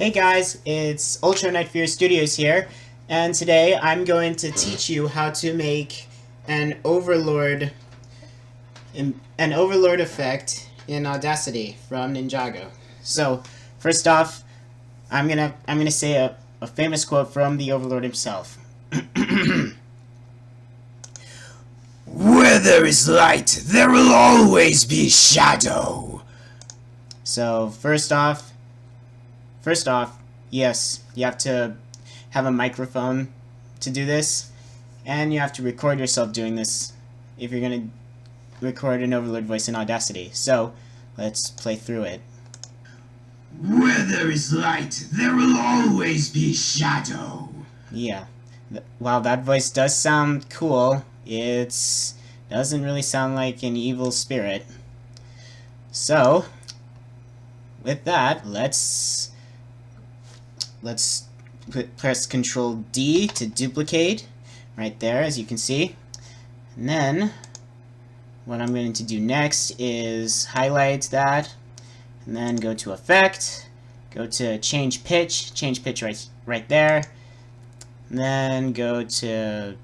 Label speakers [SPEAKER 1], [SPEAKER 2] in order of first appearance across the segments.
[SPEAKER 1] Hey guys, it's Ultra NightFury Studios here, and today I'm going to teach you how to make an Overlord effect in Audacity from Ninjago. So, first off, I'm gonna say a famous quote from the Overlord himself.
[SPEAKER 2] Where there is light, there will always be shadow.
[SPEAKER 1] So, first off, yes, you have to have a microphone to do this, and you have to record yourself doing this if you're going to record an Overlord voice in Audacity. So, let's play through it.
[SPEAKER 2] Where there is light, there will always be shadow.
[SPEAKER 1] Yeah. While that voice does sound cool, it doesn't really sound like an evil spirit. So, with that, let's press Control D to duplicate right there, as you can see. And then what I'm going to do next is highlight that, and then go to Effect, go to Change Pitch right there, and then go to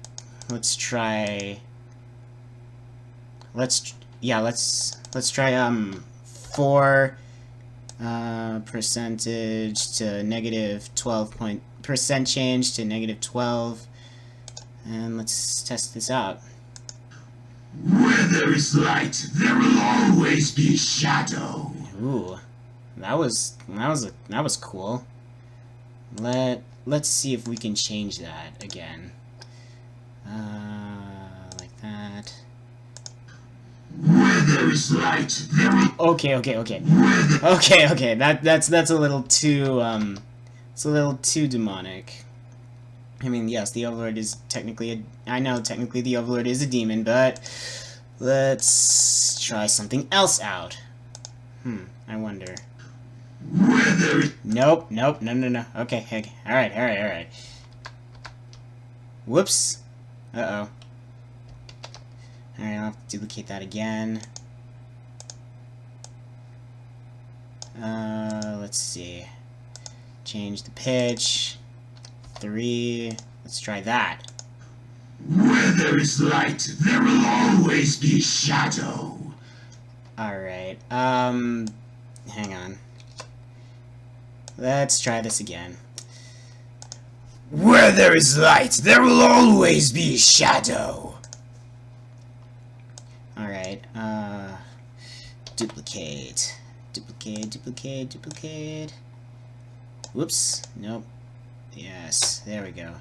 [SPEAKER 1] let's try 4 percentage to negative 12% change to negative 12, and let's test this out.
[SPEAKER 2] Where there is light, there will always be shadow.
[SPEAKER 1] Ooh, that was cool. Let's see if we can change that again. Like that.
[SPEAKER 2] Where there is light, there will...
[SPEAKER 1] Okay. That's a little too it's a little too demonic. I mean, yes, the Overlord is technically technically the Overlord is a demon, but let's try something else out. I wonder.
[SPEAKER 2] Where there is...
[SPEAKER 1] No. Okay. All right. Whoops. Uh-oh. Alright, I'll have to duplicate that again. Let's see. Change the pitch. 3. Let's try that.
[SPEAKER 2] Where there is light, there will always be shadow.
[SPEAKER 1] Alright, hang on. Let's try this again.
[SPEAKER 2] Where there is light, there will always be shadow.
[SPEAKER 1] Alright, duplicate. Whoops, nope. Yes, there we go.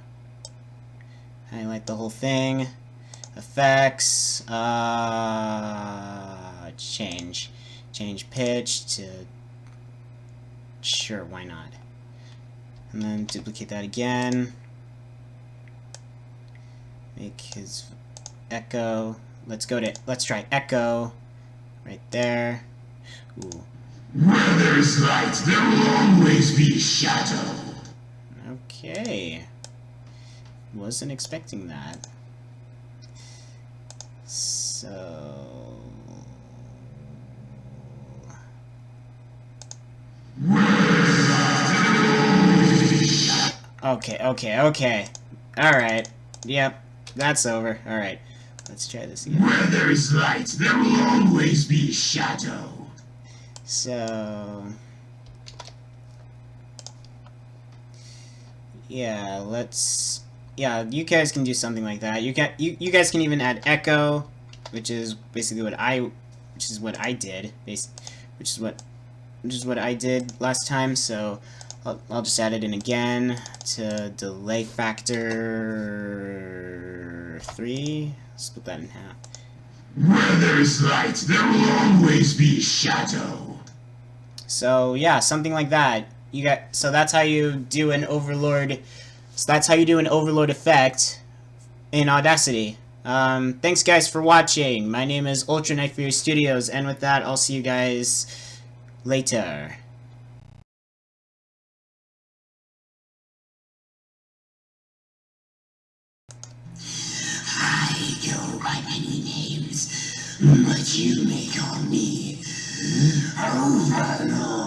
[SPEAKER 1] Highlight the whole thing. Effects, change pitch to, sure, why not? And then duplicate that again. Make his echo. Let's try echo right there. Ooh.
[SPEAKER 2] Where there is light, there will always be shadow.
[SPEAKER 1] Okay. Wasn't expecting that. So... Okay. Alright. Yep. That's over. Alright. Let's try this again.
[SPEAKER 2] Where there is light, there will always be shadow.
[SPEAKER 1] So... yeah, you guys can do something like that. You guys can even add echo, which is basically what I did, which is what I did last time. So I'll just add it in again to delay factor 3. Split that in half.
[SPEAKER 2] Where there is light, there will always be shadow.
[SPEAKER 1] So yeah, something like that. So that's how you do an Overlord. So that's how you do an Overlord effect in Audacity. Thanks guys for watching. My name is Ultra NightFury Studios, and with that, I'll see you guys later.
[SPEAKER 2] I go by many names, but you may call me Overlord.